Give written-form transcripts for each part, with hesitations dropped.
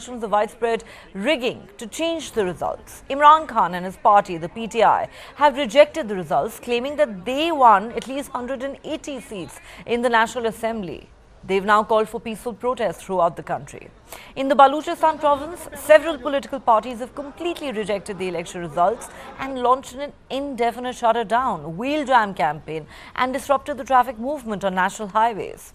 of widespread rigging to change the results. Imran Khan and his party, the PTI, have rejected the results, claiming that they won at least 180 seats in the National Assembly. They've now called for peaceful protests throughout the country. In the Balochistan province, several political parties have completely rejected the election results and launched an indefinite shutdown, wheel jam campaign and disrupted the traffic movement on national highways.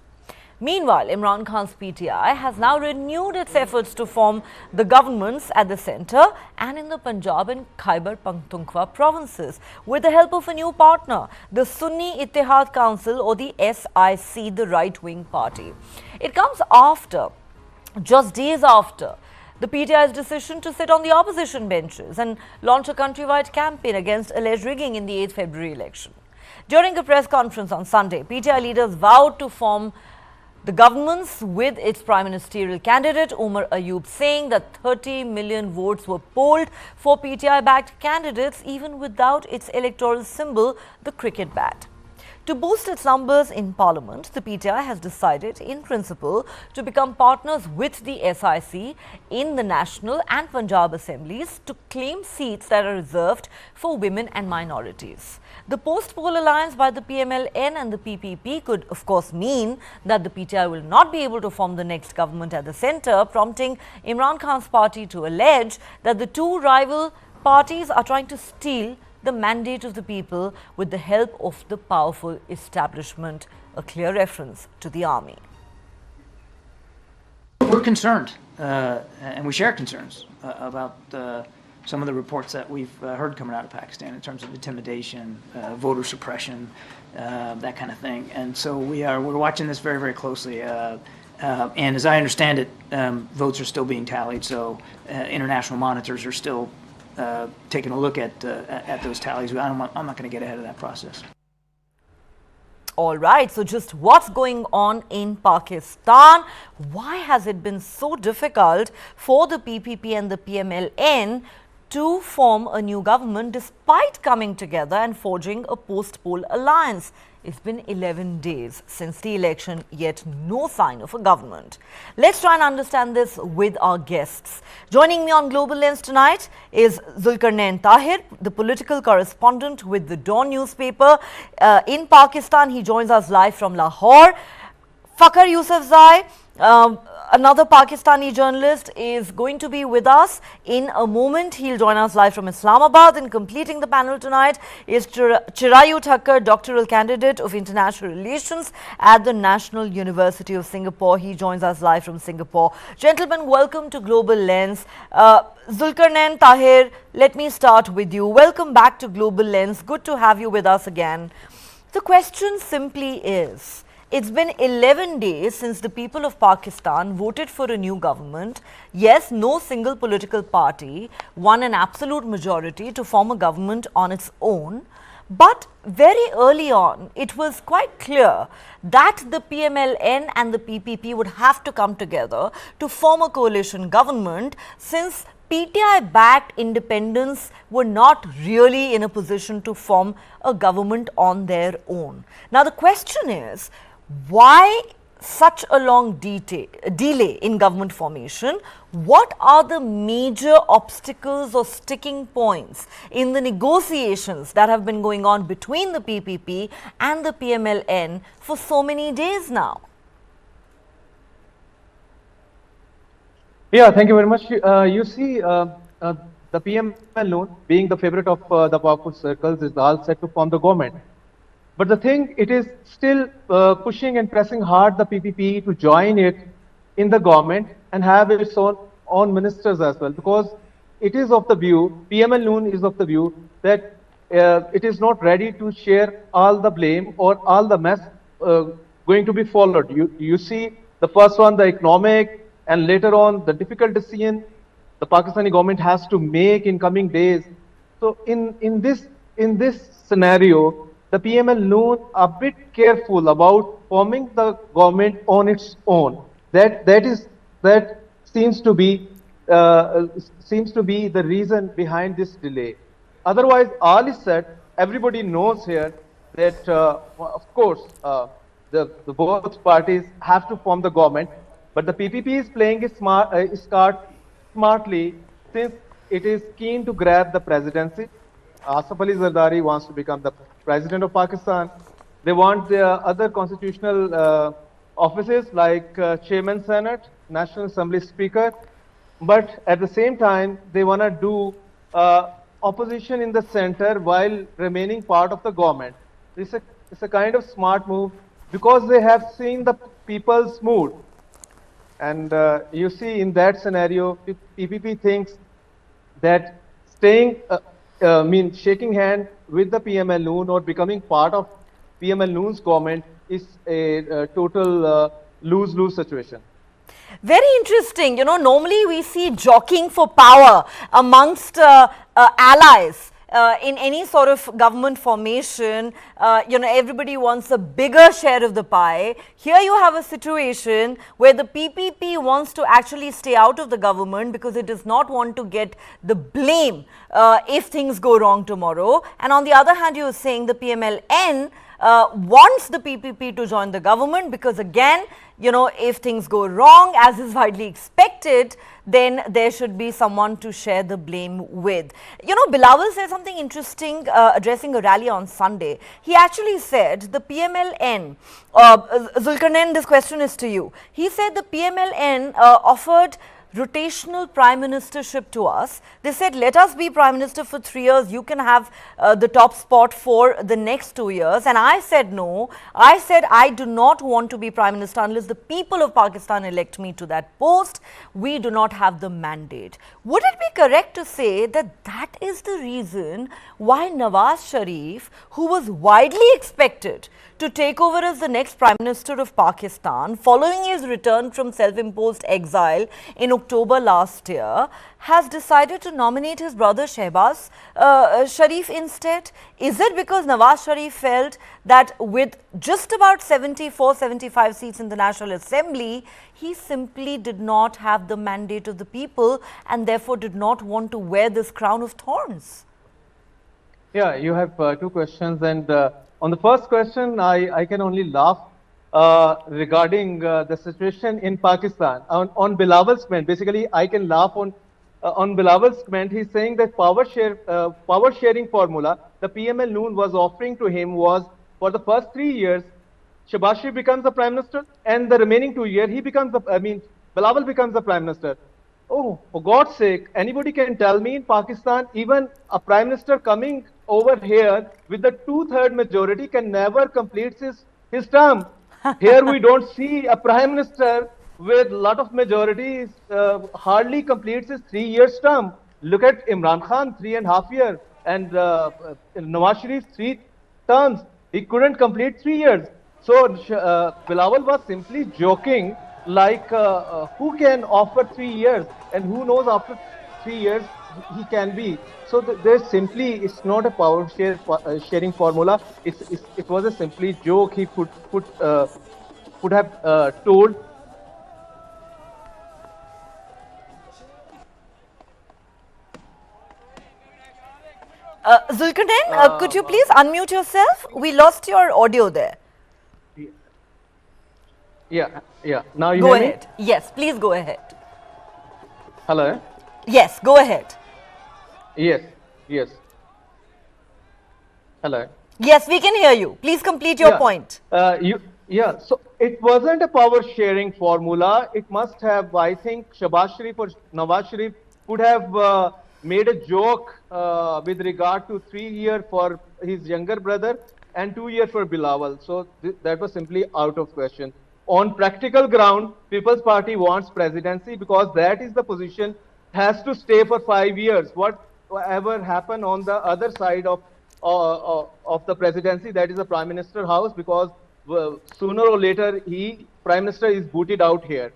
Meanwhile, Imran Khan's PTI has now renewed its efforts to form the governments at the centre and in the Punjab and Khyber Pakhtunkhwa provinces with the help of a new partner, the Sunni Ittihad Council or the SIC, the right-wing party. It comes after, just days after, the PTI's decision to sit on the opposition benches and launch a countrywide campaign against alleged rigging in the 8th February election. During a press conference on Sunday, PTI leaders vowed to form the governments with its prime ministerial candidate Umar Ayub, saying that 30 million votes were polled for PTI-backed candidates even without its electoral symbol, the cricket bat. To boost its numbers in parliament, the PTI has decided in principle to become partners with the SIC in the National and Punjab assemblies to claim seats that are reserved for women and minorities. The post-poll alliance by the PMLN and the PPP could of course mean that the PTI will not be able to form the next government at the centre, prompting Imran Khan's party to allege that the two rival parties are trying to steal the mandate of the people with the help of the powerful establishment, a clear reference to the army. We're concerned, and we share concerns about some of the reports that we've heard coming out of Pakistan in terms of intimidation, voter suppression, that kind of thing. And so we're watching this very, very closely. And as I understand it, votes are still being tallied, so international monitors are still taking a look at those tallies. I'm not going to get ahead of that process. All right, so just what's going on in Pakistan? Why has it been so difficult for the PPP and the PMLN to form a new government despite coming together and forging a post-poll alliance? It's been 11 days since the election, yet no sign of a government. Let's try and understand this with our guests. Joining me on Global Lens tonight is Zulkarnain Tahir, the political correspondent with the Dawn newspaper in Pakistan. He joins us live from Lahore. Fakhar Yousafzai, another Pakistani journalist, is going to be with us in a moment. He'll join us live from Islamabad. And completing the panel tonight is Chirayu Thakkar, doctoral candidate of international relations at the National University of Singapore. He joins us live from Singapore. Gentlemen, welcome to Global Lens. Zulkarnain Tahir, let me start with you. Welcome back to Global Lens. Good to have you with us again. The question simply is, it's been 11 days since the people of Pakistan voted for a new government. Yes, no single political party won an absolute majority to form a government on its own. But very early on, it was quite clear that the PMLN and the PPP would have to come together to form a coalition government, since PTI-backed independents were not really in a position to form a government on their own. Now, the question is, why such a long delay in government formation? What are the major obstacles or sticking points in the negotiations that have been going on between the PPP and the PMLN for so many days now? Yeah, thank you very much. You see, the PMLN, being the favorite of the powerful circles, is all set to form the government. But the thing, it is still pushing and pressing hard the PPP to join it in the government and have its own ministers as well, because it is of the view, PMLN is of the view that it is not ready to share all the blame or all the mess going to be followed. You see, the first one, the economic, and later on the difficult decision the Pakistani government has to make in coming days. So in this scenario, the PMLN are a bit careful about forming the government on its own. That seems to be the reason behind this delay. Otherwise, all is said. Everybody knows here that, of course, the both parties have to form the government, but the PPP is playing its card smartly since it is keen to grab the presidency. Asif Ali Zardari wants to become the president of Pakistan. They want the other constitutional offices like Chairman Senate, National Assembly Speaker, but at the same time, they want to do opposition in the center while remaining part of the government. It's a kind of smart move because they have seen the people's mood. And you see in that scenario, PPP thinks that staying, shaking hand with the PML Noon or becoming part of PML Noon's government is a total lose-lose situation. Very interesting. You know, normally we see jockeying for power amongst allies. In any sort of government formation, you know, everybody wants a bigger share of the pie. Here you have a situation where the PPP wants to actually stay out of the government because it does not want to get the blame if things go wrong tomorrow. And on the other hand, you are saying the PMLN wants the PPP to join the government because, again, you know, if things go wrong, as is widely expected, then there should be someone to share the blame with. You know, Bilawal said something interesting addressing a rally on Sunday. He actually said the PMLN, Zulkarnain, this question is to you. He said the PMLN offered rotational prime ministership to us. They said, let us be prime minister for 3 years, you can have the top spot for the next 2 years. And I said no. I said I do not want to be prime minister unless the people of Pakistan elect me to that post. We do not have the mandate. Would it be correct to say that that is the reason why Nawaz Sharif, who was widely expected to take over as the next Prime Minister of Pakistan following his return from self-imposed exile in October last year, has decided to nominate his brother Shehbaz Sharif instead? Is it because Nawaz Sharif felt that with just about 74-75 seats in the National Assembly, he simply did not have the mandate of the people and therefore did not want to wear this crown of thorns? Yeah, you have two questions, and on the first question, I can only laugh regarding the situation in Pakistan. On Bilawal's comment, basically, I can laugh on Bilawal's comment. He's saying that power sharing formula the PML Noon was offering to him was for the first 3 years, Shehbaz Sharif becomes the prime minister, and the remaining 2 years he becomes Bilawal becomes the prime minister. Oh, for God's sake, anybody can tell me in Pakistan, even a prime minister coming over here with the 2/3 majority can never complete his term. Here we don't see a prime minister with a lot of majorities hardly completes his 3 years term. Look at Imran Khan, 3.5 years, and Nawaz Sharif, 3 terms. He couldn't complete 3 years. So Bilawal was simply joking, like who can offer 3 years, and who knows after 3 years he can be. So there's simply, it's not a power sharing formula. It was a simply joke he could have told. Zulkarnain, could you please unmute yourself? We lost your audio there. Yeah. Now you Go hear ahead. me? Yes, please go ahead. Hello? Yes, go ahead. Yes. Hello? Yes, we can hear you. Please complete your point. So it wasn't a power sharing formula. It must have, I think, Shehbaz Sharif or Nawaz Sharif could have made a joke with regard to 3 years for his younger brother and 2 years for Bilawal. So that was simply out of question. On practical ground, People's Party wants presidency because that is the position, has to stay for 5 years. Whatever happened on the other side of the presidency, that is the Prime Minister house, because sooner or later Prime Minister is booted out here.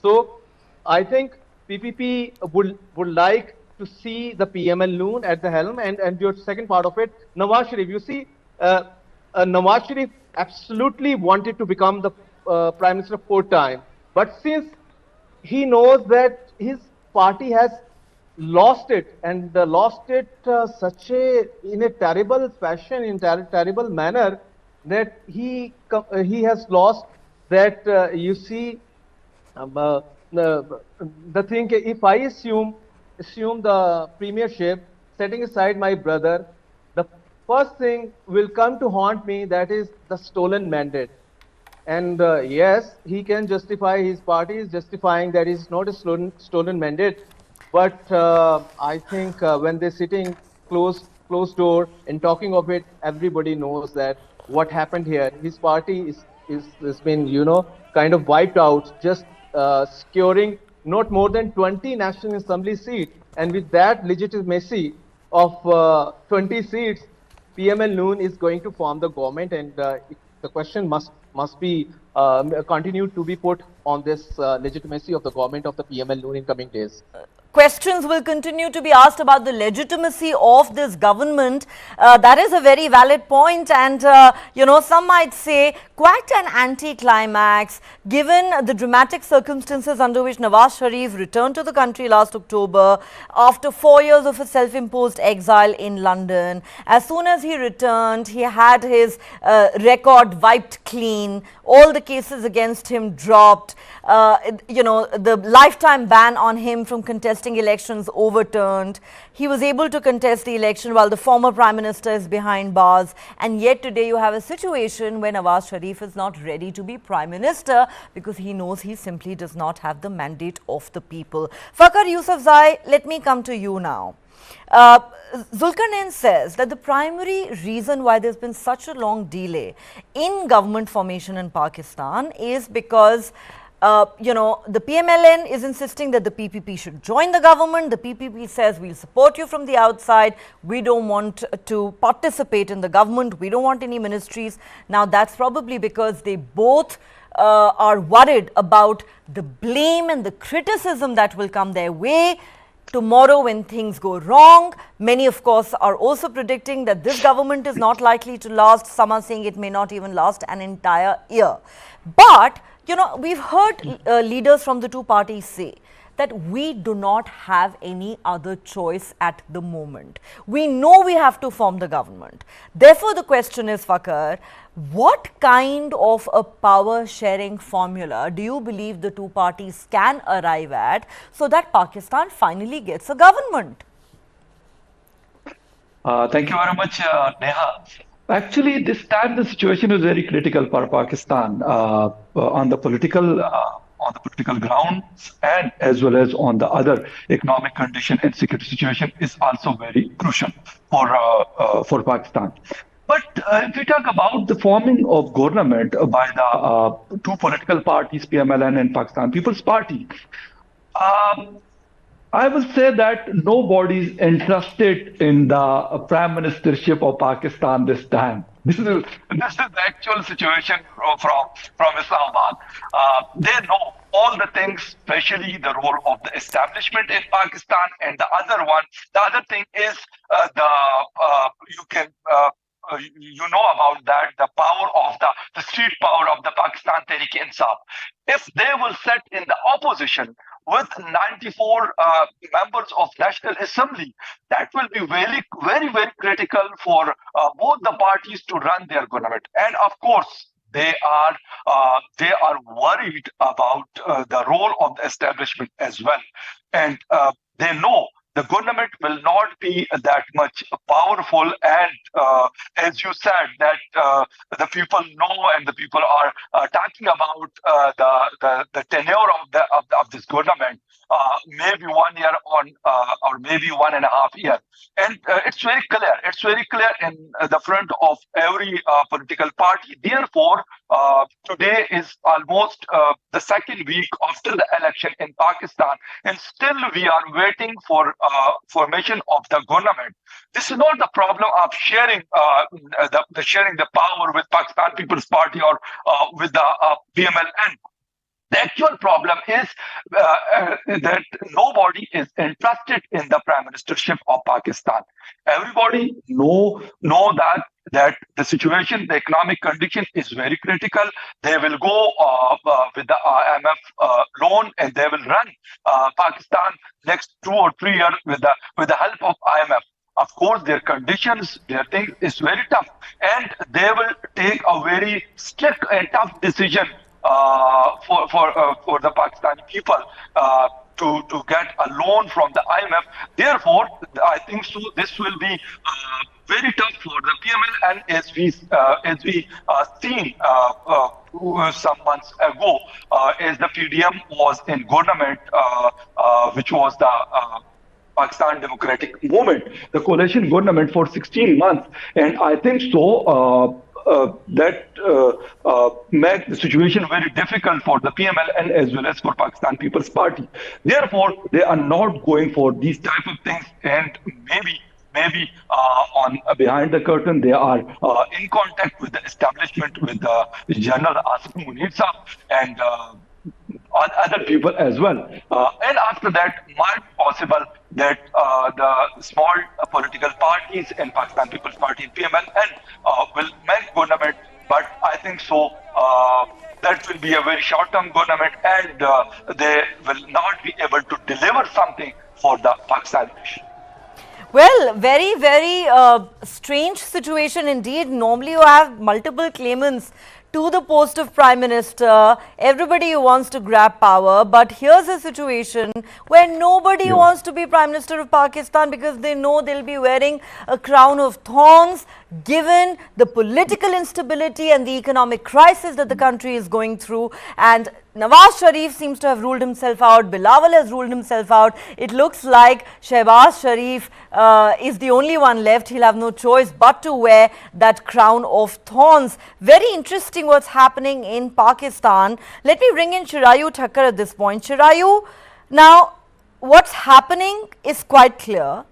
So I think PPP would like to see the PML Noon at the helm, and your second part of it, Nawaz Sharif. You see, Nawaz Sharif absolutely wanted to become the Prime Minister 4 times, but since he knows that his party has lost it, and lost it in a terrible fashion, in terrible manner, that he has lost that. You see, the thing, if I assume the premiership, setting aside my brother, the first thing will come to haunt me, that is the stolen mandate. And yes, he can justify, his party is justifying that it's not a stolen mandate. But I think when they're sitting closed door and talking of it, everybody knows that what happened here. His party is been, kind of wiped out, just securing not more than 20 National Assembly seats. And with that legitimacy of 20 seats, PML Noon is going to form the government, and the question must be continued to be put on this legitimacy of the government of the PML Noon in coming days. Questions will continue to be asked about the legitimacy of this government. That is a very valid point, and some might say quite an anti-climax given the dramatic circumstances under which Nawaz Sharif returned to the country last October after 4 years of a self-imposed exile in London. As soon as he returned, he had his record wiped clean, all the cases against him dropped, the lifetime ban on him from contesting elections overturned. He was able to contest the election while the former Prime Minister is behind bars, and yet today you have a situation where Nawaz Sharif is not ready to be Prime Minister because he knows he simply does not have the mandate of the people. Fakhar Yousafzai, let me come to you now. Zulkarnain says that the primary reason why there's been such a long delay in government formation in Pakistan is because the PMLN is insisting that the PPP should join the government. The PPP says we'll support you from the outside. We don't want to participate in the government. We don't want any ministries. Now, that's probably because they both are worried about the blame and the criticism that will come their way tomorrow when things go wrong. Many, of course, are also predicting that this government is not likely to last. Some are saying it may not even last an entire year. But we've heard leaders from the two parties say that we do not have any other choice at the moment. We know we have to form the government. Therefore, the question is, Fakhar, what kind of a power sharing formula do you believe the two parties can arrive at so that Pakistan finally gets a government? Thank you very much, Neha. Actually, this time the situation is very critical for Pakistan on the political grounds, and as well as on the other economic condition and security situation is also very crucial for Pakistan. But if we talk about the forming of government by the two political parties, PMLN and Pakistan People's Party, I will say that nobody is interested in the prime ministership of Pakistan this time. This is the actual situation from Islamabad. They know all the things, especially the role of the establishment in Pakistan, and the other thing is you know about that, the power of the street power of the Pakistan Tehreek-e-Insaf. If they will sit in the opposition with 94 members of National Assembly, that will be very, very, very critical for both the parties to run their government. And of course, they are worried about the role of the establishment as well. And they know the government will not be that much powerful, and as you said, that the people know and the people are talking about the tenure of this government, maybe 1 year on or maybe 1.5 years, and it's very clear. It's very clear in the front of every political party. Therefore, today is almost the second week after the election in Pakistan, and still we are waiting for formation of the government. This is not the problem of sharing the power with Pakistan People's Party or with the PMLN. The actual problem is that nobody is interested in the prime ministership of Pakistan. Everybody know that the situation, the economic condition is very critical. They will go with the IMF loan, and they will run Pakistan next 2 or 3 years with the help of IMF. Of course, their conditions, their thing is very tough, and they will take a very strict and tough decision for the Pakistani people to get a loan from the IMF. Therefore, I think so. This will be very tough for the PML, and as we seen some months ago, as the PDM was in government, which was the Pakistan Democratic Movement, the coalition government for 16 months, and I think so. That make the situation very difficult for the PML and as well as for Pakistan People's Party. Therefore, they are not going for these type of things, and maybe on behind the curtain they are in contact with the establishment, with the General Asif Munir Saab and other people as well. And after that, might possible that the small political parties in Pakistan People's Party, PML, and will make government. But I think so. That will be a very short-term government, and they will not be able to deliver something for the Pakistan nation. Well, very, very strange situation indeed. Normally, you have multiple claimants to the post of Prime Minister, everybody who wants to grab power. But here's a situation where nobody wants to be Prime Minister of Pakistan because they know they'll be wearing a crown of thorns given the political instability and the economic crisis that the country is going through. And Nawaz Sharif seems to have ruled himself out. Bilawal has ruled himself out. It looks like Shehbaz Sharif is the only one left. He'll have no choice but to wear that crown of thorns. Very interesting what's happening in Pakistan. Let me bring in Chirayu Thakkar at this point. Chirayu, now what's happening is quite clear.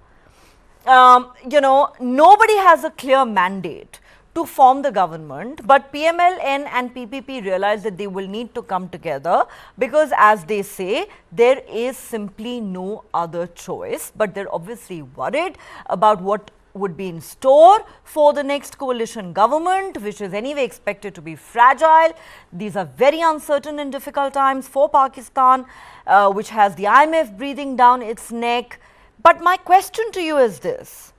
Nobody has a clear mandate to form the government, but PMLN and PPP realize that they will need to come together because, as they say, there is simply no other choice. But they're obviously worried about what would be in store for the next coalition government, which is anyway expected to be fragile. These are very uncertain and difficult times for Pakistan, which has the IMF breathing down its neck. But my question to you is this: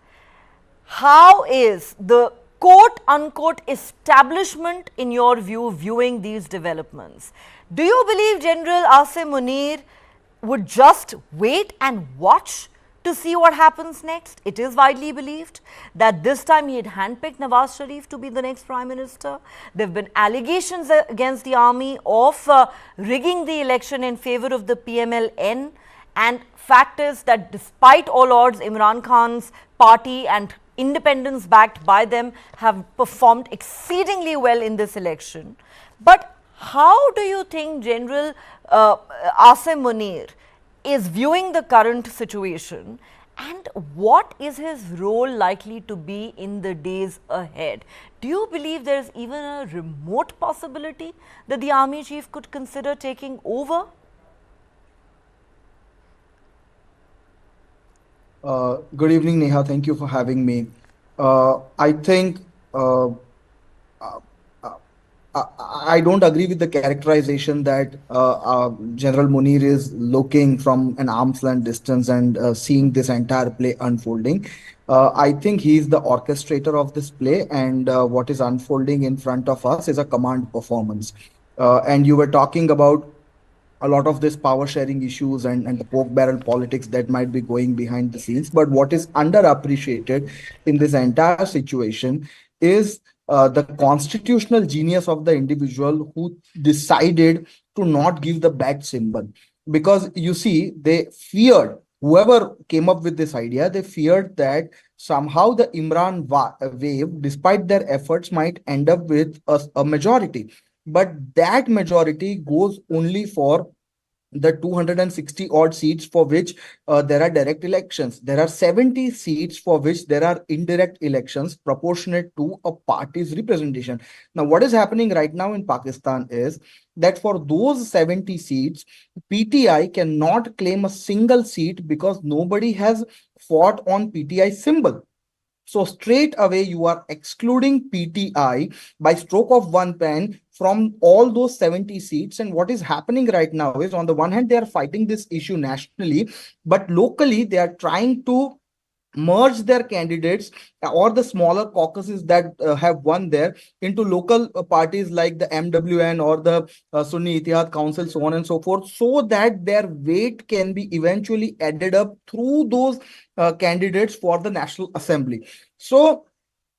how is the quote-unquote establishment, in your view, viewing these developments? Do you believe General Asif Munir would just wait and watch to see what happens next? It is widely believed that this time he had handpicked Nawaz Sharif to be the next Prime Minister. There have been allegations against the army of rigging the election in favor of the PMLN. And fact is that despite all odds, Imran Khan's party and independents backed by them have performed exceedingly well in this election. But how do you think General Asif Munir is viewing the current situation, and what is his role likely to be in the days ahead? Do you believe there is even a remote possibility that the army chief could consider taking over? Good evening, Neha. Thank you for having me. I think I don't agree with the characterization that General Munir is looking from an arm's length distance and seeing this entire play unfolding. I think he is the orchestrator of this play, and what is unfolding in front of us is a command performance. And you were talking about a lot of this power sharing issues and the poke barrel politics that might be going behind the scenes. But what is underappreciated in this entire situation is the constitutional genius of the individual who decided to not give the bat symbol. Because you see, they feared, whoever came up with this idea, they feared that somehow the Imran wave, despite their efforts, might end up with a majority. But that majority goes only for the 260 odd seats for which there are direct elections. There are 70 seats for which there are indirect elections proportionate to a party's representation. Now, what is happening right now in Pakistan is that for those 70 seats, PTI cannot claim a single seat because nobody has fought on PTI symbol. So straight away, you are excluding PTI by stroke of one pen from all those 70 seats. And what is happening right now is, on the one hand, they are fighting this issue nationally, but locally, they are trying to merge their candidates or the smaller caucuses that have won there into local parties like the MWN or the Sunni Ittihad Council, so on and so forth, so that their weight can be eventually added up through those candidates for the National Assembly. So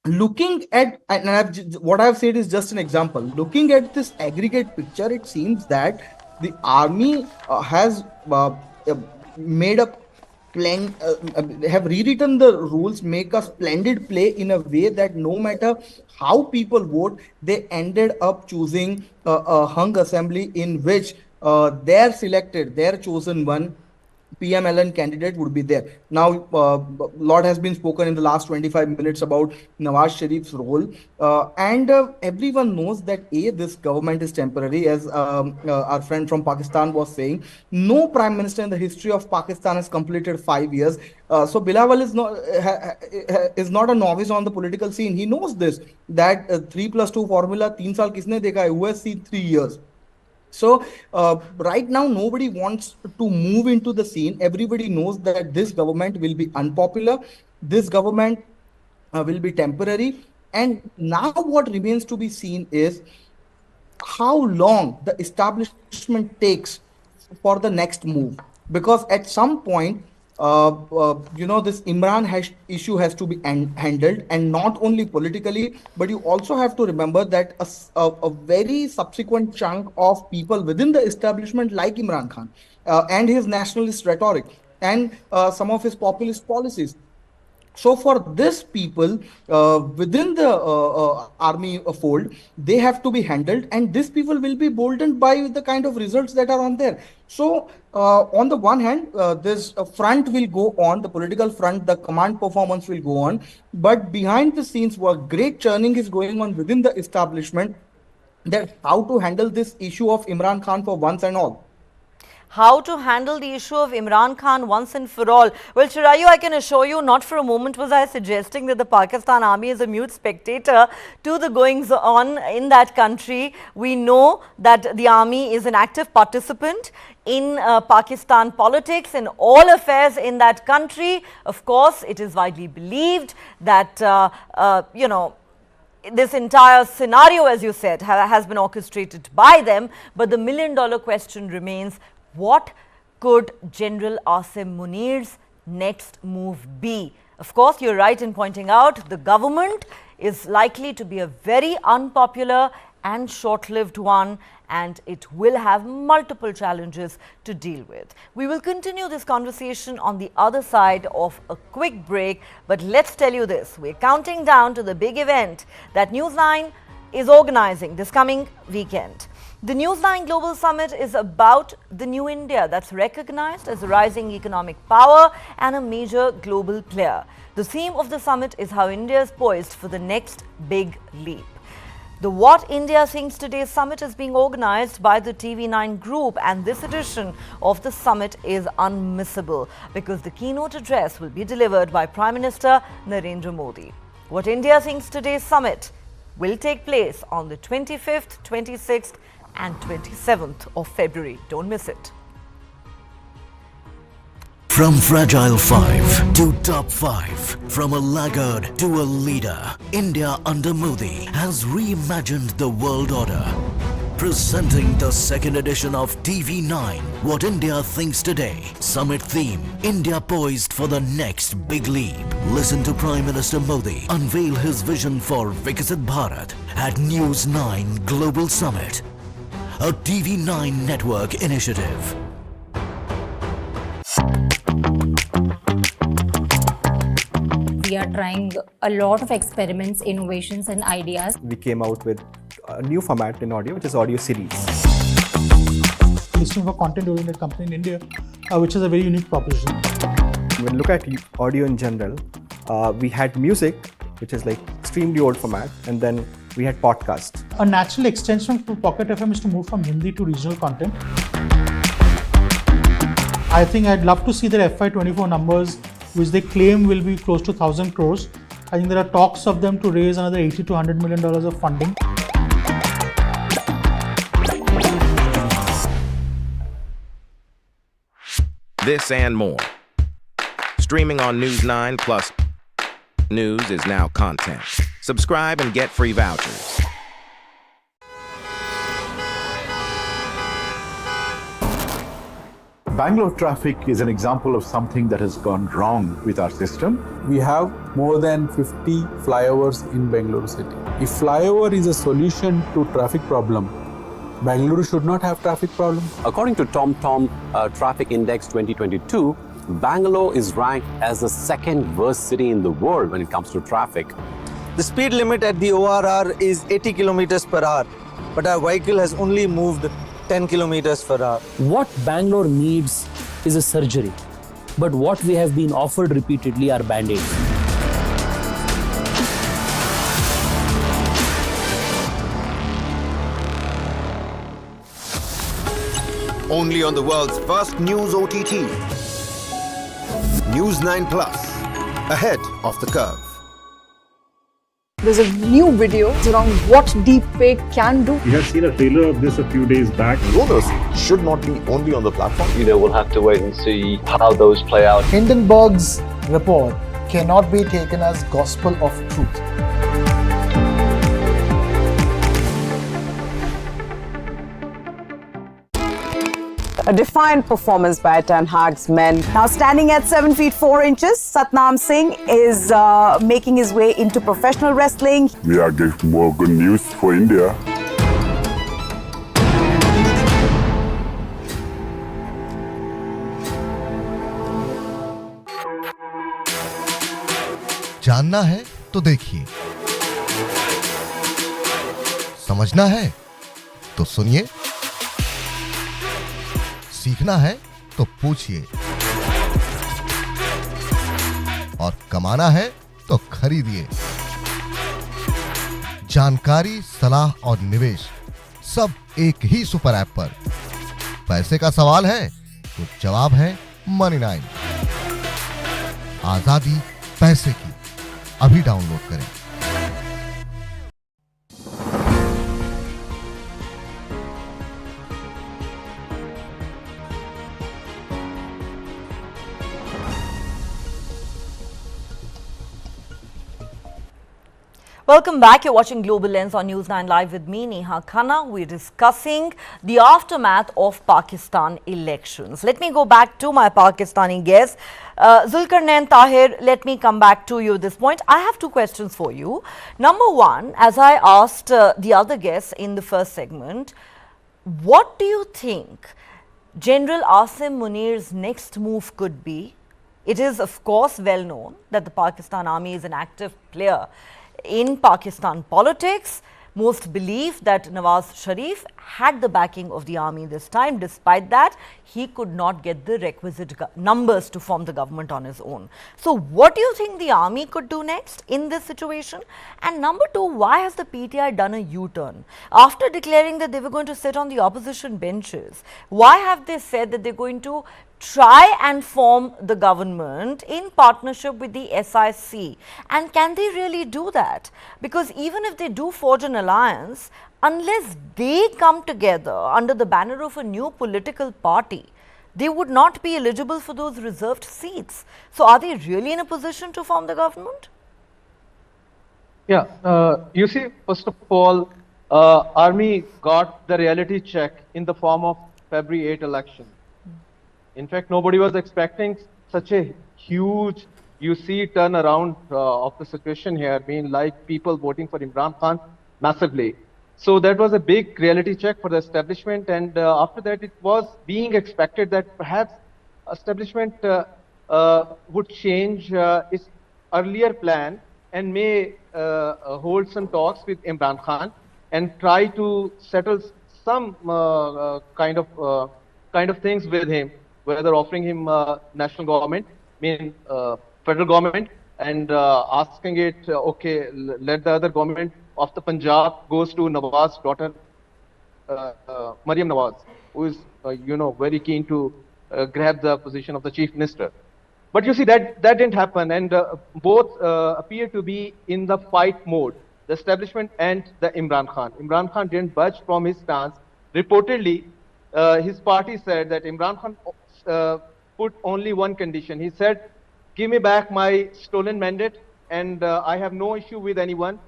looking at, and what I've said is just an example, looking at this aggregate picture, it seems that the army has uh, made up plan have rewritten the rules, make a splendid play in a way that no matter how people vote, they ended up choosing a hung assembly in which their chosen one PMLN candidate would be there. Now, a lot has been spoken in the last 25 minutes about Nawaz Sharif's role, and everyone knows that this government is temporary, as our friend from Pakistan was saying. No prime minister in the history of Pakistan has completed 5 years. So Bilawal is not a novice on the political scene. He knows this, that 3+2 formula, 3 साल किसने देखा है? Who has seen 3 years? So right now, nobody wants to move into the scene. Everybody knows that this government will be unpopular. This government will be temporary. And now what remains to be seen is how long the establishment takes for the next move. Because at some point, this issue has to be handled, and not only politically, but you also have to remember that a very subsequent chunk of people within the establishment, like Imran Khan and his nationalist rhetoric and some of his populist policies. So for this people within the army fold, they have to be handled, and these people will be boldened by the kind of results that are on there. So on the one hand, this front will go on, the political front, the command performance will go on, but behind the scenes, what great churning is going on within the establishment, that how to handle this issue of Imran Khan for once and all. How to handle the issue of Imran Khan once and for all. Well, Chirayu, I can assure you, not for a moment was I suggesting that the Pakistan army is a mute spectator to the goings on in that country. We know that the army is an active participant in Pakistan politics and all affairs in that country. Of course, it is widely believed that, this entire scenario, as you said, has been orchestrated by them. But the million-dollar question remains, what could General Asim Munir's next move be? Of course, you're right in pointing out the government is likely to be a very unpopular and short-lived one, and it will have multiple challenges to deal with. We will continue this conversation on the other side of a quick break, but let's tell you this, we're counting down to the big event that News9 is organizing this coming weekend. The News9 Global Summit is about the new India that's recognized as a rising economic power and a major global player. The theme of the summit is how India is poised for the next big leap. The What India Thinks Today Summit is being organized by the TV9 Group, and this edition of the summit is unmissable because the keynote address will be delivered by Prime Minister Narendra Modi. What India Thinks Today Summit will take place on the 25th, 26th and 27th of February. Don't miss it. From Fragile 5 to Top 5, from a laggard to a leader, India under Modi has reimagined the world order. Presenting the second edition of TV9, What India Thinks Today. Summit theme, India poised for the next big leap. Listen to Prime Minister Modi unveil his vision for Viksit Bharat at News9 Global Summit, a TV9 network initiative. We are trying a lot of experiments, innovations and ideas. We came out with a new format in audio, which is audio series. Listening for content-oriented company in India, which is a very unique proposition. When you look at audio in general, we had music, which is like extremely old format, and then we had podcast. A natural extension for Pocket FM is to move from Hindi to regional content. I think I'd love to see their FY24 numbers, which they claim will be close to 1,000 crores. I think there are talks of them to raise another $80 to $100 million of funding. This and more. Streaming on News 9 Plus. News is now content. Subscribe and get free vouchers. Bangalore traffic is an example of something that has gone wrong with our system. We have more than 50 flyovers in Bangalore city. If flyover is a solution to traffic problem, Bangalore should not have traffic problem. According to TomTom Traffic Index 2022, Bangalore is ranked as the second worst city in the world when it comes to traffic. The speed limit at the ORR is 80 kilometers per hour, but our vehicle has only moved 10 kilometers per hour. What Bangalore needs is a surgery, but what we have been offered repeatedly are band-aids. Only on the world's first news OTT. News 9 Plus, ahead of the curve. There's a new video around what deepfake can do. We have seen a trailer of this a few days back. Donors should not be only on the platform. We'll have to wait and see how those play out. Hindenburg's report cannot be taken as gospel of truth. A defiant performance by Ten Hag's men. Now standing at 7 feet 4 inches, Satnam Singh is making his way into professional wrestling. We are getting more good news for India. जानना है तो देखिए, समझना है तो सुनिए, सीखना है तो पूछिए, और कमाना है तो खरीदिए। जानकारी, सलाह और निवेश सब एक ही सुपर ऐप पर। पैसे का सवाल है तो जवाब है मनी 9। आजादी पैसे की, अभी डाउनलोड करें। Welcome back. You're watching Global Lens on News 9 Live with me, Neha Khanna. We're discussing the aftermath of Pakistan elections. Let me go back to my Pakistani guest. Zulkarnain Tahir, let me come back to you at this point. I have two questions for you. Number one, as I asked the other guests in the first segment, what do you think General Asim Munir's next move could be? It is, of course, well known that the Pakistan Army is an active player in Pakistan politics. Most believe that Nawaz Sharif had the backing of the army this time. Despite that, he could not get the requisite numbers to form the government on his own. So what do you think the army could do next in this situation? And number two, why has the PTI done a U-turn? After declaring that they were going to sit on the opposition benches, why have they said that they're going to try and form the government in partnership with the SIC? And can they really do that? Because even if they do forge an alliance, unless they come together under the banner of a new political party, they would not be eligible for those reserved seats. So are they really in a position to form the government? Yeah, you see, first of all, army got the reality check in the form of February 8 election. In fact, nobody was expecting such a huge, turnaround of the situation here, being like people voting for Imran Khan massively. So that was a big reality check for the establishment, and after that it was being expected that perhaps establishment would change its earlier plan and may hold some talks with Imran Khan and try to settle some kind of things with him, whether offering him national government, federal government, and asking it, okay, let the other government of the Punjab goes to Nawaz's daughter, Maryam Nawaz, who is, very keen to grab the position of the chief minister. But you see, that didn't happen, and both appear to be in the fight mode, the establishment and the Imran Khan. Imran Khan didn't budge from his stance. Reportedly, his party said that Imran Khan put only one condition. He said, give me back my stolen mandate, and I have no issue with anyone.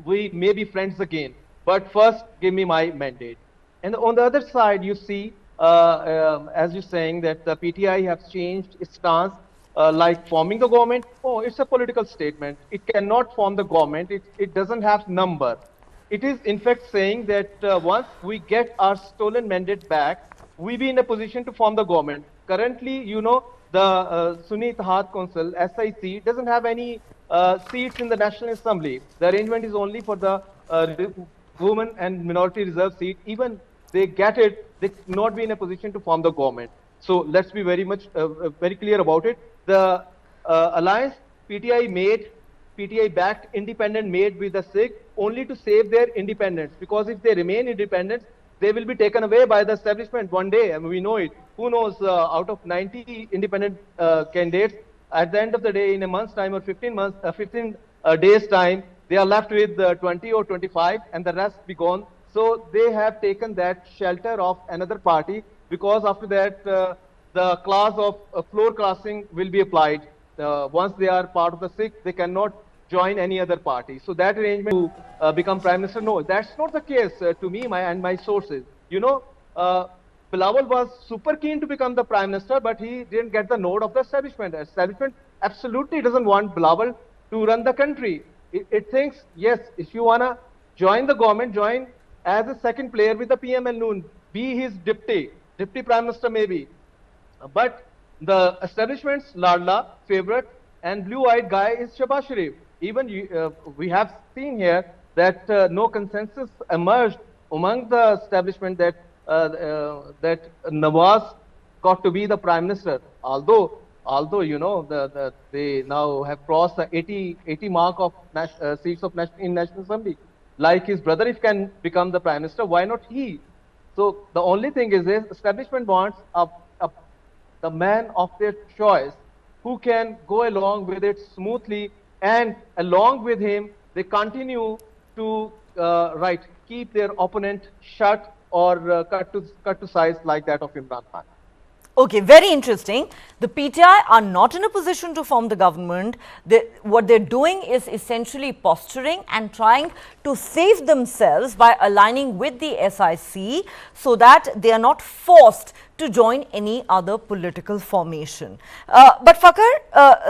We may be friends again, but first give me my mandate. And on the other side, you see, as you're saying, that the PTI has changed its stance, like forming the government. Oh, it's a political statement. It cannot form the government. It doesn't have number. It is in fact saying that once we get our stolen mandate back, we be in a position to form the government. Currently, you know, the Sunni Ittihad Council, SIC, doesn't have any seats in the National Assembly. The arrangement is only for the women and minority reserve seat. Even they get it, they not be in a position to form the government. So let's be very much very clear about it. The alliance PTI backed independent made with the Sikh only to save their independence, because if they remain independent, they will be taken away by the establishment one day. I mean, we know it. Who knows, out of 90 independent candidates, at the end of the day, in a month's time or 15 days time, they are left with 20 or 25 and the rest be gone. So they have taken that shelter of another party, because after that, the clause of floor crossing will be applied. Once they are part of the Sikh, they cannot join any other party. So that arrangement to become Prime Minister, no, that's not the case to me and my sources. You know, Bilawal was super keen to become the Prime Minister, but he didn't get the nod of the establishment. Establishment absolutely doesn't want Bilawal to run the country. It thinks, yes, if you want to join the government, join as a second player with the PML Noon, be his deputy Prime Minister maybe. But the establishment's Ladla, favorite, and blue-eyed guy is Shehbaz Sharif. Even we have seen here that no consensus emerged among the establishment that that Nawaz got to be the Prime Minister. Although you know they now have crossed the 80 mark of seats of in National Assembly. Like his brother, if can become the Prime Minister, why not he? So the only thing is this: establishment wants the man of their choice who can go along with it smoothly, and along with him, they continue to keep their opponent shut or cut to size like that of Imran Khan. Okay, very interesting. The PTI are not in a position to form the government. What they're doing is essentially posturing and trying to save themselves by aligning with the SIC so that they are not forced to join any other political formation. But Fakhar,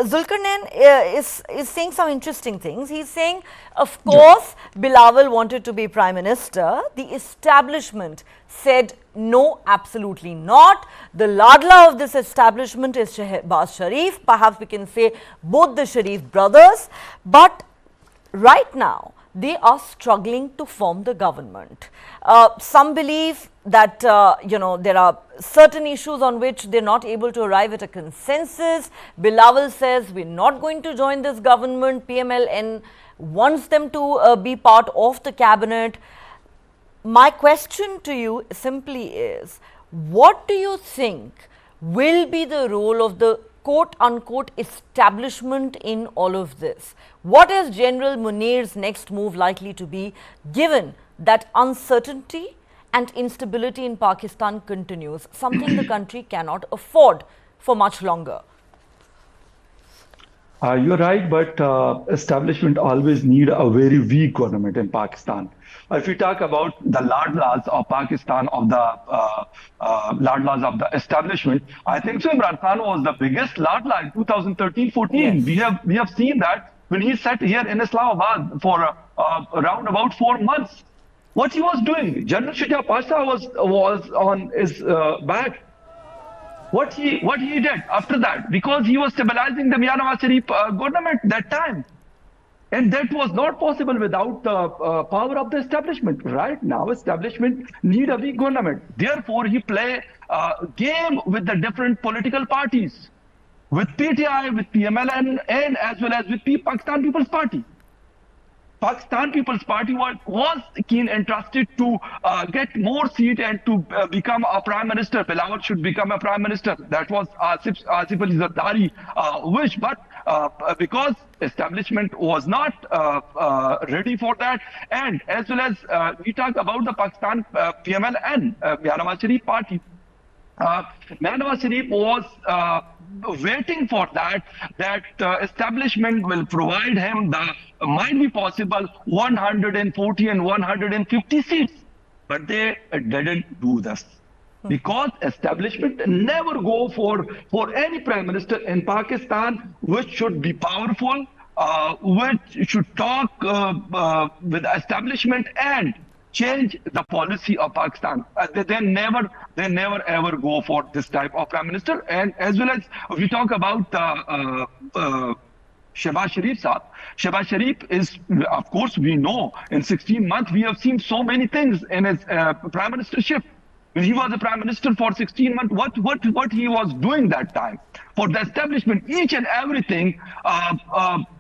Zulkarnain is saying some interesting things. He's saying, of course, Bilawal wanted to be Prime Minister. The establishment said, no, absolutely not. The Ladla of this establishment is Shehbaz Sharif. Perhaps we can say both the Sharif brothers. But right now, they are struggling to form the government. Some believe that, there are certain issues on which they're not able to arrive at a consensus. Bilawal says, we're not going to join this government. PMLN wants them to be part of the cabinet. My question to you simply is, what do you think will be the role of the quote-unquote establishment in all of this? What is General Munir's next move likely to be, given that uncertainty and instability in Pakistan continues, something the country cannot afford for much longer? You're right, but establishment always need a very weak government in Pakistan. If we talk about the Ladlas of Pakistan, of the Ladlas of the establishment, I think so Imran Khan was the biggest Ladla in 2013-14. Yes. We have seen that when he sat here in Islamabad for around about 4 months. What he was doing, General Shujaa Pasha was on his back. What he did after that, because he was stabilizing the Mian Nawaz Sharif government that time. And that was not possible without the power of the establishment. Right now, establishment need a weak government. Therefore, he play a game with the different political parties, with PTI, with PMLN, and as well as with Pakistan People's Party. Pakistan People's Party was keen and trusted to get more seat and to become a prime minister. Bilawal should become a prime minister. That was Asif Ali Zardari wish, but because establishment was not ready for that, and as well as we talk about the Pakistan PMLN, Mian Nawaz Sharif Party. Nawaz Sharif was waiting for that establishment will provide him the might be possible 140 and 150 seats, but they didn't do this. Because establishment never go for any prime minister in Pakistan which should be powerful, which should talk with the establishment and change the policy of Pakistan. They never ever go for this type of prime minister. And as well as we talk about Shehbaz Sharif Saab. Shehbaz Sharif is, of course, we know in 16 months we have seen so many things in his prime ministership. When he was a prime minister for 16 months, what he was doing that time for the establishment, each and everything,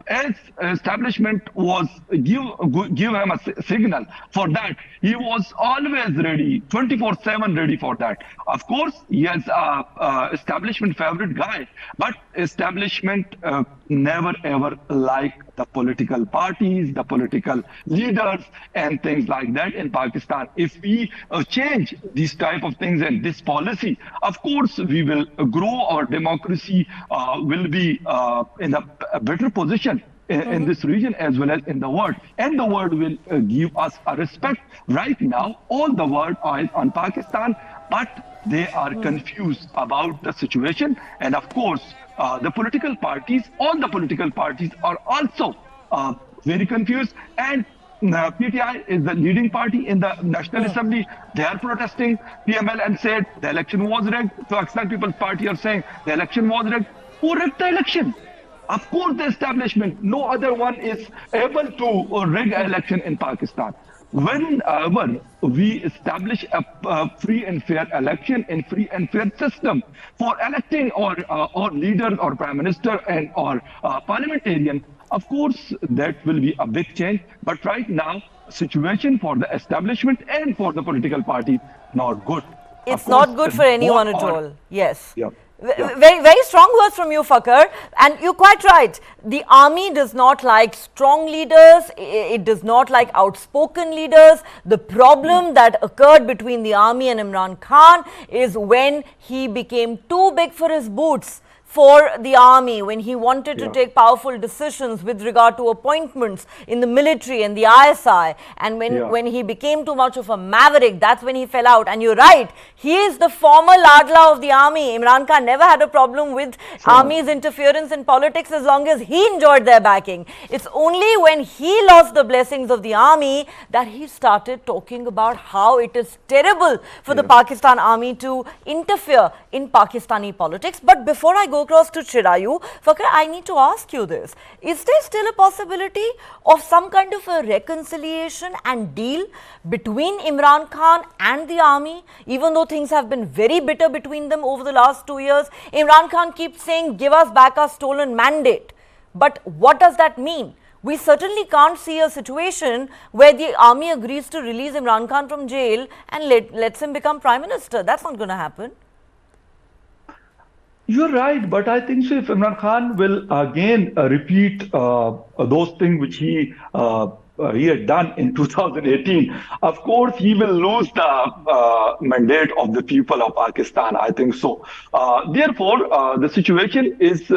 as establishment was give him a signal for that. He was always ready, 24/7 ready for that. Of course, he is establishment favorite guy, but establishment never ever like the political parties, the political leaders, and things like that in Pakistan. If we change these type of things and this policy, of course, we will grow. Our democracy will be in a better position in this region as well as in the world. And the world will give us a respect. Right now, all the world eyes on Pakistan, but they are confused about the situation. And of course, the political parties, all the political parties are also very confused. And PTI is the leading party in the National Assembly. They are protesting PML and said the election was rigged. Pakistan People's Party are saying the election was rigged. Who rigged the election? Of course, the establishment. No other one is able to rig an election in Pakistan. Whenever we establish a free and fair election and free and fair system for electing or leaders or prime minister and or parliamentarian, of course, that will be a big change. But right now, situation for the establishment and for the political party, not good. It's not good for anyone at all. Yes. Yeah. Very, very strong words from you, Fakhar. And you're quite right. The army does not like strong leaders. It does not like outspoken leaders. The problem that occurred between the army and Imran Khan is when he became too big for his boots for the army, when he wanted to take powerful decisions with regard to appointments in the military and the ISI, and when he became too much of a maverick, that's when he fell out. And you're right, he is the former Ladla of the army. Imran Khan never had a problem with army's interference in politics as long as he enjoyed their backing. It's only when he lost the blessings of the army that he started talking about how it is terrible for the Pakistan army to interfere in Pakistani politics. But before I go across to Chirayu, Fakhar, I need to ask you this. Is there still a possibility of some kind of a reconciliation and deal between Imran Khan and the army, even though things have been very bitter between them over the last 2 years? Imran Khan keeps saying, give us back our stolen mandate. But what does that mean? We certainly can't see a situation where the army agrees to release Imran Khan from jail and lets him become prime minister. That's not going to happen. You're right, but I think so if Imran Khan will again repeat those things which he had done in 2018, of course he will lose the mandate of the people of Pakistan, I think so. Therefore, the situation is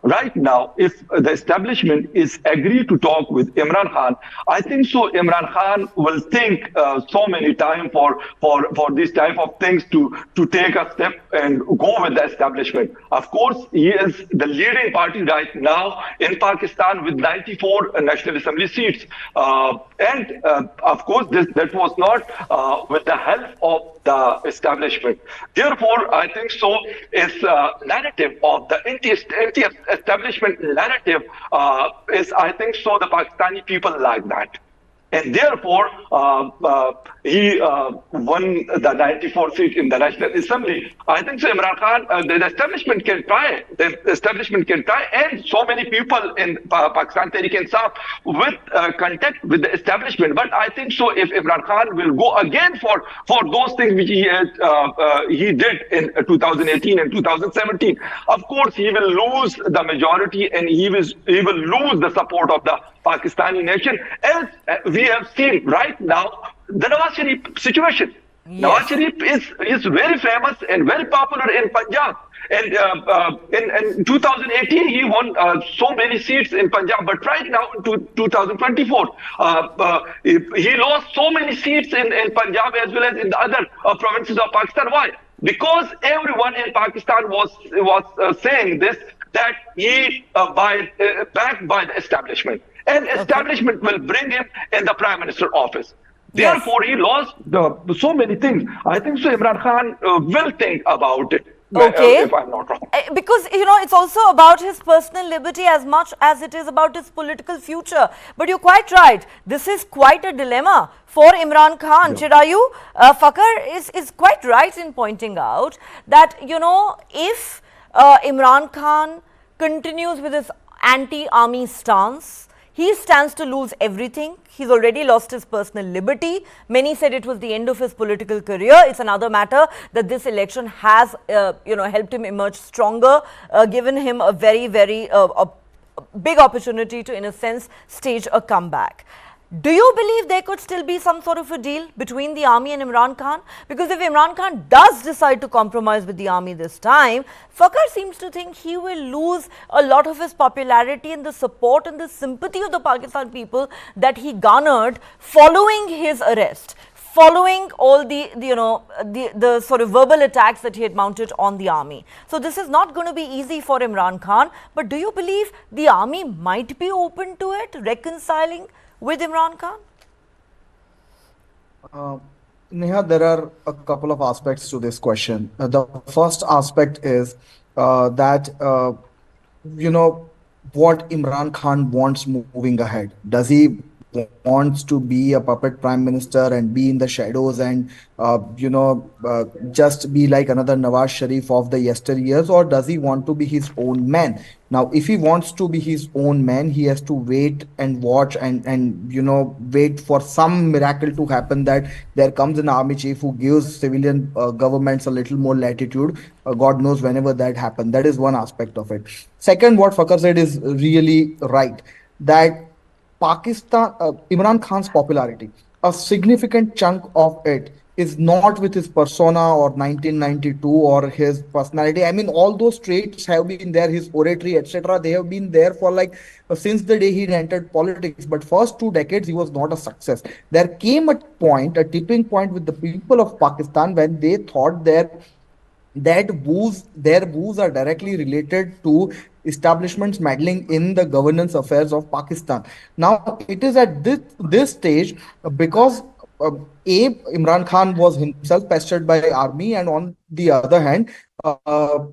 right now, if the establishment is agreed to talk with Imran Khan, I think so Imran Khan will think so many times for these type of things to take a step and go with the establishment. Of course, he is the leading party right now in Pakistan with 94 National Assembly seats. And of course, that was not with the help of the establishment. Therefore, I think so is narrative of the anti-establishment narrative is, I think so, the Pakistani people like that. And therefore, he won the 94 seat in the National Assembly. I think so Imran Khan, the establishment can try. The establishment can try, and so many people in Pakistan Tehreek-e-Insaf with contact with the establishment. But I think so if Imran Khan will go again for those things which he did in 2018 and 2017, of course he will lose the majority and he will lose the support of the Pakistani nation, as we have seen right now the Nawaz Sharif situation. Nawaz Sharif is very famous and very popular in Punjab. And in 2018, he won so many seats in Punjab. But right now, in 2024, he lost so many seats in Punjab as well as in the other provinces of Pakistan. Why? Because everyone in Pakistan was saying this, that he backed by the establishment. And establishment will bring him in the Prime Minister office. Therefore, he lost so many things. I think so Imran Khan will think about it. If I'm not wrong. Because, you know, it's also about his personal liberty as much as it is about his political future. But you're quite right. This is quite a dilemma for Imran Khan. Chirayu, Fakhar is quite right in pointing out that, you know, if Imran Khan continues with his anti-army stance, he stands to lose everything. He's already lost his personal liberty. Many said it was the end of his political career. It's another matter that this election has, you know, helped him emerge stronger, given him a very, very big opportunity to, in a sense, stage a comeback. Do you believe there could still be some sort of a deal between the army and Imran Khan? Because if Imran Khan does decide to compromise with the army this time, Fakhar seems to think he will lose a lot of his popularity and the support and the sympathy of the Pakistan people that he garnered following his arrest, following all the sort of verbal attacks that he had mounted on the army. So this is not going to be easy for Imran Khan. But do you believe the army might be open to it, reconciling with Imran Khan? Neha, there are a couple of aspects to this question. The first aspect is that, you know, what Imran Khan wants moving ahead. Does he wants to be a puppet prime minister and be in the shadows and, just be like another Nawaz Sharif of the yesteryears, or does he want to be his own man? Now, if he wants to be his own man, he has to wait and watch and wait for some miracle to happen, that there comes an army chief who gives civilian governments a little more latitude. God knows whenever that happens. That is one aspect of it. Second, what Fakhar said is really right, that Pakistan, Imran Khan's popularity, a significant chunk of it is not with his persona or 1992 or his personality. I mean, all those traits have been there, his oratory, etc. They have been there for since the day he entered politics. But first 2 decades, he was not a success. There came a point, a tipping point with the people of Pakistan when they thought their woes are directly related to establishments meddling in the governance affairs of Pakistan. Now, it is at this stage because Imran Khan was himself pestered by the army, and on the other hand,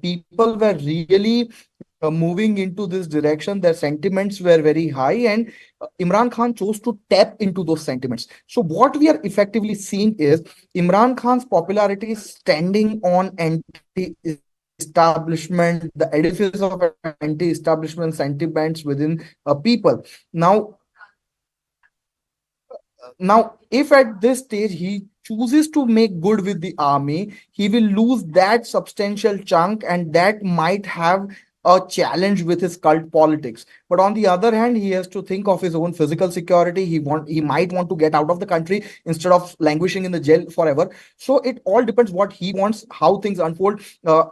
people were really moving into this direction. Their sentiments were very high, and Imran Khan chose to tap into those sentiments. So what we are effectively seeing is Imran Khan's popularity standing on anti-establishment, the edifice of anti-establishment sentiments within people. Now, if at this stage he chooses to make good with the army, he will lose that substantial chunk, and that might have a challenge with his cult politics. But on the other hand, he has to think of his own physical security. He might want to get out of the country instead of languishing in the jail forever. So it all depends what he wants, how things unfold.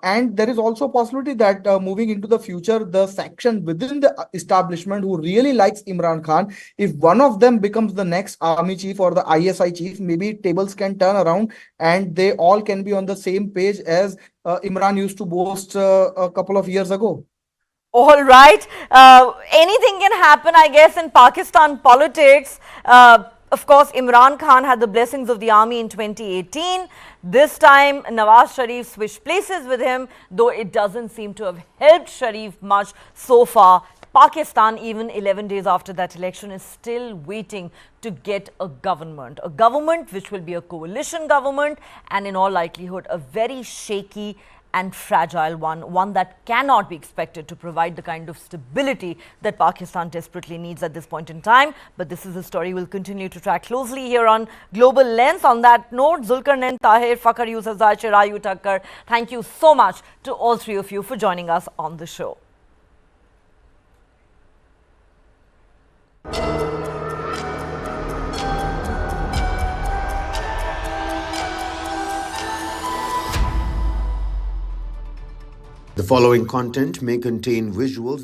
And there is also a possibility that moving into the future, the section within the establishment who really likes Imran Khan, if one of them becomes the next army chief or the ISI chief, maybe tables can turn around and they all can be on the same page as Imran used to boast a couple of years ago. All right. Anything can happen, I guess, in Pakistan politics. Of course, Imran Khan had the blessings of the army in 2018. This time, Nawaz Sharif switched places with him, though it doesn't seem to have helped Sharif much so far. Pakistan, even 11 days after that election, is still waiting to get a government which will be a coalition government, and in all likelihood, a very shaky and fragile one that cannot be expected to provide the kind of stability that Pakistan desperately needs at this point in time. But this is a story we'll continue to track closely here on Global Lens. On that note, Zulkarnain Tahir, Fakhar Yousafzai, Chirayu Thakkar, thank you so much to all three of you for joining us on the show. The following content may contain visuals that